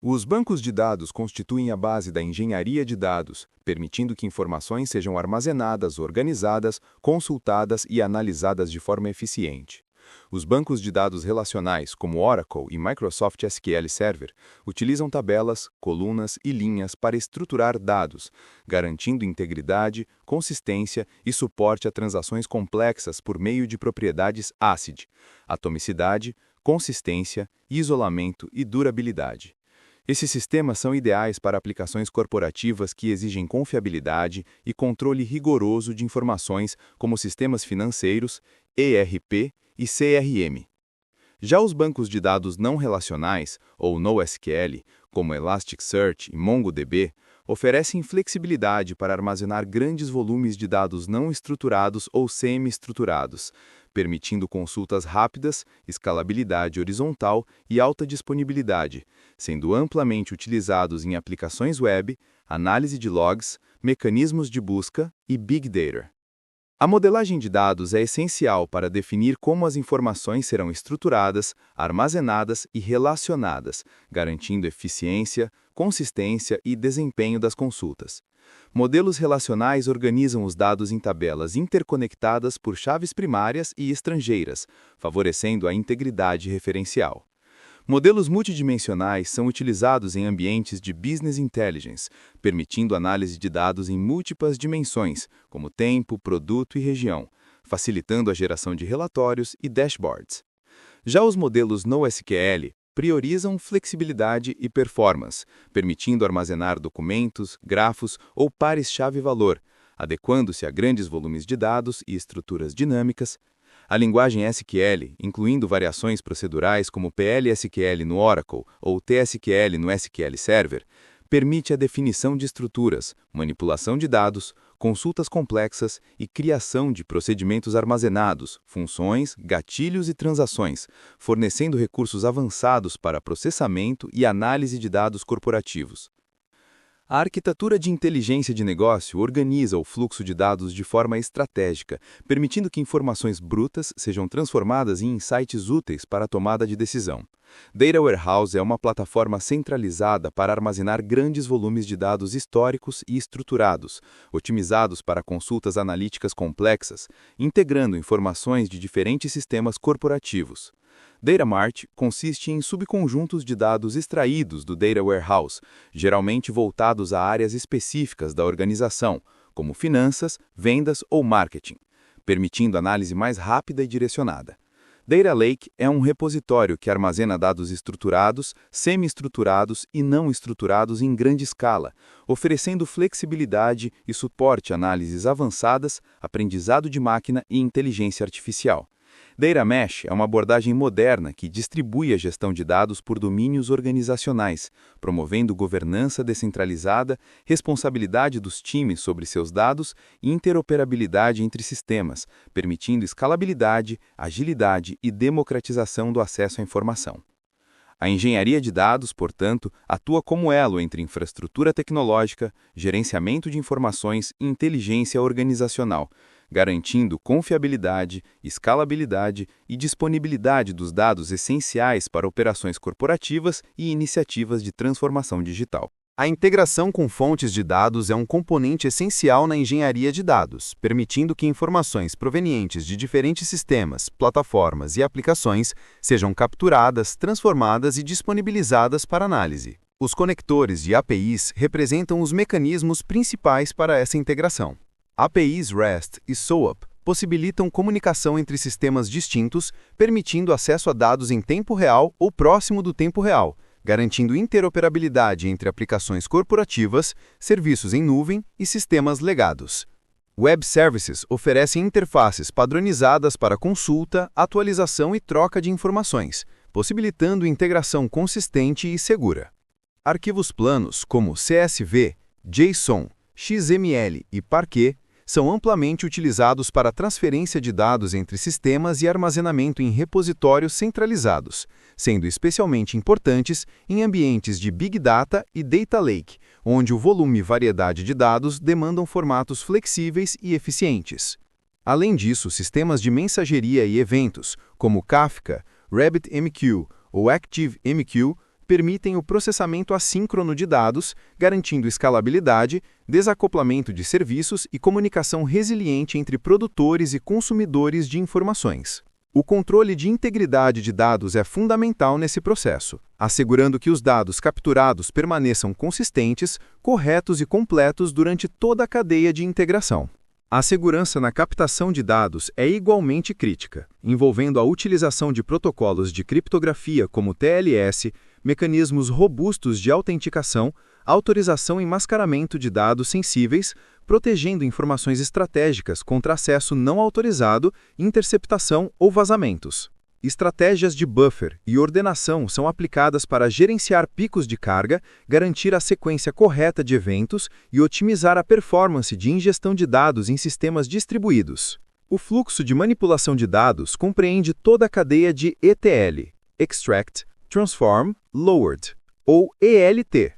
Os bancos de dados constituem a base da engenharia de dados, permitindo que informações sejam armazenadas, organizadas, consultadas e analisadas de forma eficiente. Os bancos de dados relacionais, como Oracle e Microsoft SQL Server, utilizam tabelas, colunas e linhas para estruturar dados, garantindo integridade, consistência e suporte a transações complexas por meio de propriedades ACID, atomicidade, consistência, isolamento e durabilidade. Esses sistemas são ideais para aplicações corporativas que exigem confiabilidade e controle rigoroso de informações, como sistemas financeiros, ERP e CRM. Já os bancos de dados não relacionais, ou NoSQL, como Elasticsearch e MongoDB, oferecem flexibilidade para armazenar grandes volumes de dados não estruturados ou semi-estruturados, permitindo consultas rápidas, escalabilidade horizontal e alta disponibilidade, sendo amplamente utilizados em aplicações web, análise de logs, mecanismos de busca e Big Data. A modelagem de dados é essencial para definir como as informações serão estruturadas, armazenadas e relacionadas, garantindo eficiência, consistência e desempenho das consultas. Modelos relacionais organizam os dados em tabelas interconectadas por chaves primárias e estrangeiras, favorecendo a integridade referencial. Modelos multidimensionais são utilizados em ambientes de business intelligence, permitindo análise de dados em múltiplas dimensões, como tempo, produto e região, facilitando a geração de relatórios e dashboards. Já os modelos NoSQL priorizam flexibilidade e performance, permitindo armazenar documentos, grafos ou pares-chave-valor, adequando-se a grandes volumes de dados e estruturas dinâmicas. A linguagem SQL, incluindo variações procedurais como PL/SQL no Oracle ou TSQL no SQL Server, permite a definição de estruturas, manipulação de dados, consultas complexas e criação de procedimentos armazenados, funções, gatilhos e transações, fornecendo recursos avançados para processamento e análise de dados corporativos. A arquitetura de inteligência de negócio organiza o fluxo de dados de forma estratégica, permitindo que informações brutas sejam transformadas em insights úteis para a tomada de decisão. Data Warehouse é uma plataforma centralizada para armazenar grandes volumes de dados históricos e estruturados, otimizados para consultas analíticas complexas, integrando informações de diferentes sistemas corporativos. Data Mart consiste em subconjuntos de dados extraídos do Data Warehouse, geralmente voltados a áreas específicas da organização, como finanças, vendas ou marketing, permitindo análise mais rápida e direcionada. Data Lake é um repositório que armazena dados estruturados, semi-estruturados e não estruturados em grande escala, oferecendo flexibilidade e suporte a análises avançadas, aprendizado de máquina e inteligência artificial. Data Mesh é uma abordagem moderna que distribui a gestão de dados por domínios organizacionais, promovendo governança descentralizada, responsabilidade dos times sobre seus dados e interoperabilidade entre sistemas, permitindo escalabilidade, agilidade e democratização do acesso à informação. A engenharia de dados, portanto, atua como elo entre infraestrutura tecnológica, gerenciamento de informações e inteligência organizacional, garantindo confiabilidade, escalabilidade e disponibilidade dos dados essenciais para operações corporativas e iniciativas de transformação digital. A integração com fontes de dados é um componente essencial na engenharia de dados, permitindo que informações provenientes de diferentes sistemas, plataformas e aplicações sejam capturadas, transformadas e disponibilizadas para análise. Os conectores de APIs representam os mecanismos principais para essa integração. APIs REST e SOAP possibilitam comunicação entre sistemas distintos, permitindo acesso a dados em tempo real ou próximo do tempo real, garantindo interoperabilidade entre aplicações corporativas, serviços em nuvem e sistemas legados. Web Services oferecem interfaces padronizadas para consulta, atualização e troca de informações, possibilitando integração consistente e segura. Arquivos planos como CSV, JSON, XML e Parquet são amplamente utilizados para transferência de dados entre sistemas e armazenamento em repositórios centralizados, sendo especialmente importantes em ambientes de Big Data e Data Lake, onde o volume e variedade de dados demandam formatos flexíveis e eficientes. Além disso, sistemas de mensageria e eventos, como Kafka, RabbitMQ ou ActiveMQ, permitem o processamento assíncrono de dados, garantindo escalabilidade, desacoplamento de serviços e comunicação resiliente entre produtores e consumidores de informações. O controle de integridade de dados é fundamental nesse processo, assegurando que os dados capturados permaneçam consistentes, corretos e completos durante toda a cadeia de integração. A segurança na captação de dados é igualmente crítica, envolvendo a utilização de protocolos de criptografia como TLS, mecanismos robustos de autenticação, autorização e mascaramento de dados sensíveis, protegendo informações estratégicas contra acesso não autorizado, interceptação ou vazamentos. Estratégias de buffer e ordenação são aplicadas para gerenciar picos de carga, garantir a sequência correta de eventos e otimizar a performance de ingestão de dados em sistemas distribuídos. O fluxo de manipulação de dados compreende toda a cadeia de ETL, Extract, Transform, Load, ou ELT,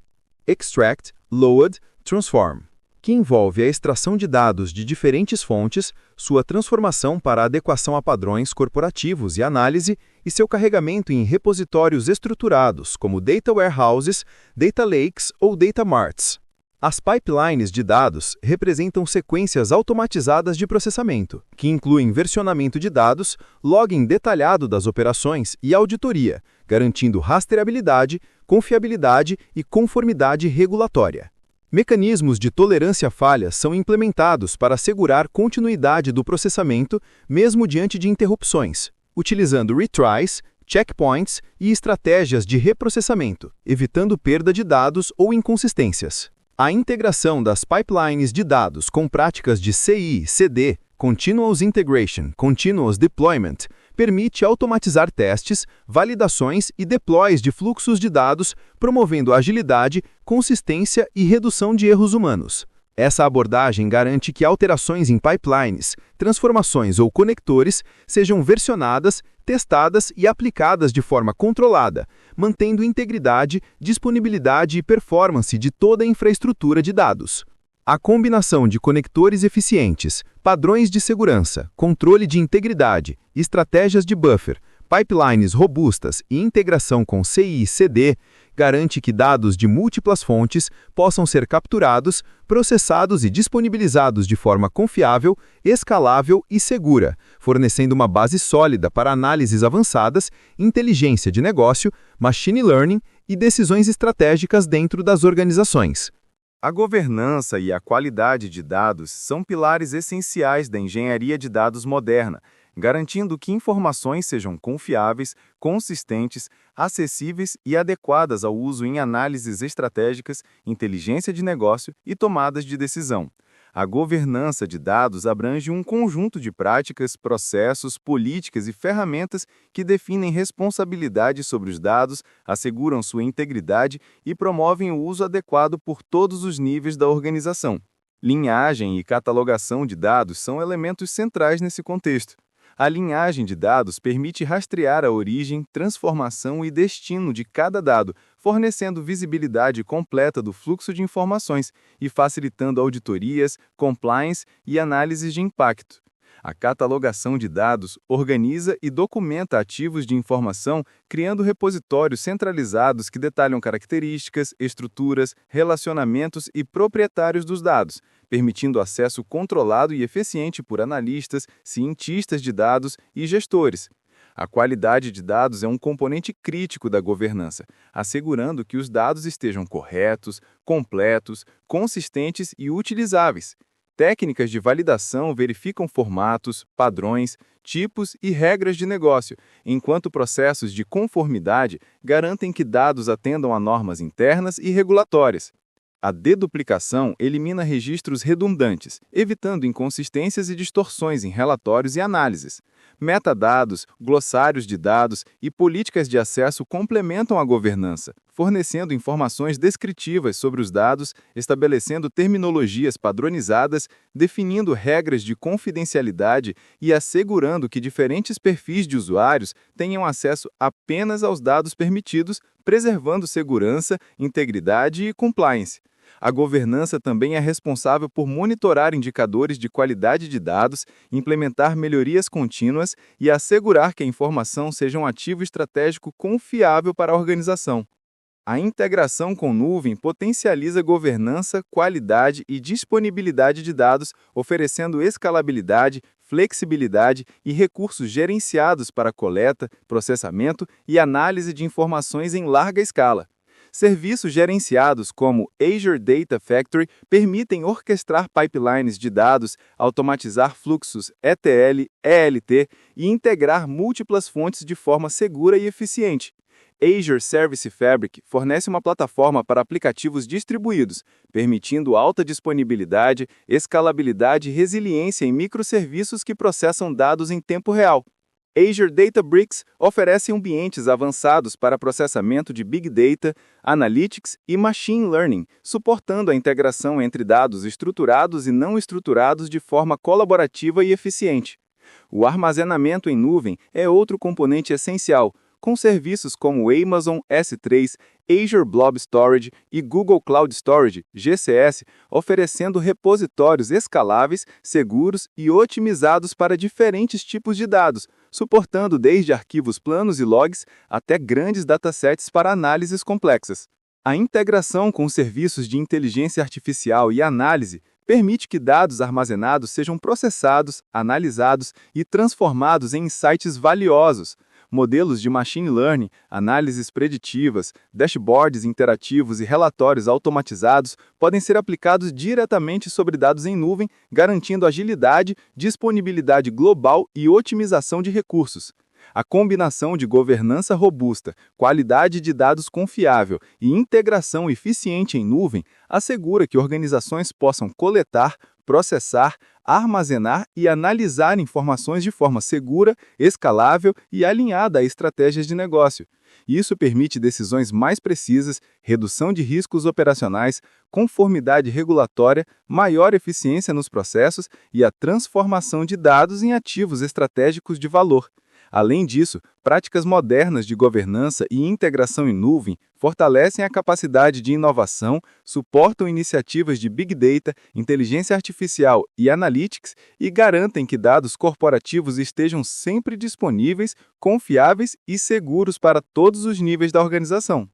Extract, Load, Transform, que envolve a extração de dados de diferentes fontes, sua transformação para adequação a padrões corporativos e análise, e seu carregamento em repositórios estruturados, como Data Warehouses, Data Lakes ou Data Marts. As pipelines de dados representam sequências automatizadas de processamento, que incluem versionamento de dados, logging detalhado das operações e auditoria, garantindo rastreabilidade, confiabilidade e conformidade regulatória. Mecanismos de tolerância a falhas são implementados para assegurar continuidade do processamento, mesmo diante de interrupções, utilizando retries, checkpoints e estratégias de reprocessamento, evitando perda de dados ou inconsistências. A integração das pipelines de dados com práticas de CI/CD, Continuous Integration, Continuous Deployment, permite automatizar testes, validações e deploys de fluxos de dados, promovendo agilidade, consistência e redução de erros humanos. Essa abordagem garante que alterações em pipelines, transformações ou conectores sejam versionadas, testadas e aplicadas de forma controlada, mantendo integridade, disponibilidade e performance de toda a infraestrutura de dados. A combinação de conectores eficientes, padrões de segurança, controle de integridade, estratégias de buffer, pipelines robustas e integração com CI/CD garante que dados de múltiplas fontes possam ser capturados, processados e disponibilizados de forma confiável, escalável e segura, fornecendo uma base sólida para análises avançadas, inteligência de negócio, machine learning e decisões estratégicas dentro das organizações. A governança e a qualidade de dados são pilares essenciais da engenharia de dados moderna, garantindo que informações sejam confiáveis, consistentes, acessíveis e adequadas ao uso em análises estratégicas, inteligência de negócio e tomadas de decisão. A governança de dados abrange um conjunto de práticas, processos, políticas e ferramentas que definem responsabilidade sobre os dados, asseguram sua integridade e promovem o uso adequado por todos os níveis da organização. Linhagem e catalogação de dados são elementos centrais nesse contexto. A linhagem de dados permite rastrear a origem, transformação e destino de cada dado, fornecendo visibilidade completa do fluxo de informações e facilitando auditorias, compliance e análises de impacto. A catalogação de dados organiza e documenta ativos de informação, criando repositórios centralizados que detalham características, estruturas, relacionamentos e proprietários dos dados, permitindo acesso controlado e eficiente por analistas, cientistas de dados e gestores. A qualidade de dados é um componente crítico da governança, assegurando que os dados estejam corretos, completos, consistentes e utilizáveis. Técnicas de validação verificam formatos, padrões, tipos e regras de negócio, enquanto processos de conformidade garantem que dados atendam a normas internas e regulatórias. A deduplicação elimina registros redundantes, evitando inconsistências e distorções em relatórios e análises. Metadados, glossários de dados e políticas de acesso complementam a governança, fornecendo informações descritivas sobre os dados, estabelecendo terminologias padronizadas, definindo regras de confidencialidade e assegurando que diferentes perfis de usuários tenham acesso apenas aos dados permitidos, preservando segurança, integridade e compliance. A governança também é responsável por monitorar indicadores de qualidade de dados, implementar melhorias contínuas e assegurar que a informação seja um ativo estratégico confiável para a organização. A integração com nuvem potencializa governança, qualidade e disponibilidade de dados, oferecendo escalabilidade, flexibilidade e recursos gerenciados para coleta, processamento e análise de informações em larga escala. Serviços gerenciados como Azure Data Factory permitem orquestrar pipelines de dados, automatizar fluxos ETL, ELT e integrar múltiplas fontes de forma segura e eficiente. Azure Service Fabric fornece uma plataforma para aplicativos distribuídos, permitindo alta disponibilidade, escalabilidade e resiliência em microserviços que processam dados em tempo real. Azure Databricks oferece ambientes avançados para processamento de Big Data, Analytics e Machine Learning, suportando a integração entre dados estruturados e não estruturados de forma colaborativa e eficiente. O armazenamento em nuvem é outro componente essencial, com serviços como Amazon S3, Azure Blob Storage e Google Cloud Storage, GCS, oferecendo repositórios escaláveis, seguros e otimizados para diferentes tipos de dados, suportando desde arquivos planos e logs até grandes datasets para análises complexas. A integração com serviços de inteligência artificial e análise permite que dados armazenados sejam processados, analisados e transformados em insights valiosos. Modelos de machine learning, análises preditivas, dashboards interativos e relatórios automatizados podem ser aplicados diretamente sobre dados em nuvem, garantindo agilidade, disponibilidade global e otimização de recursos. A combinação de governança robusta, qualidade de dados confiável e integração eficiente em nuvem assegura que organizações possam coletar, processar, armazenar e analisar informações de forma segura, escalável e alinhada a estratégias de negócio. Isso permite decisões mais precisas, redução de riscos operacionais, conformidade regulatória, maior eficiência nos processos e a transformação de dados em ativos estratégicos de valor. Além disso, práticas modernas de governança e integração em nuvem fortalecem a capacidade de inovação, suportam iniciativas de Big Data, inteligência artificial e analytics e garantem que dados corporativos estejam sempre disponíveis, confiáveis e seguros para todos os níveis da organização.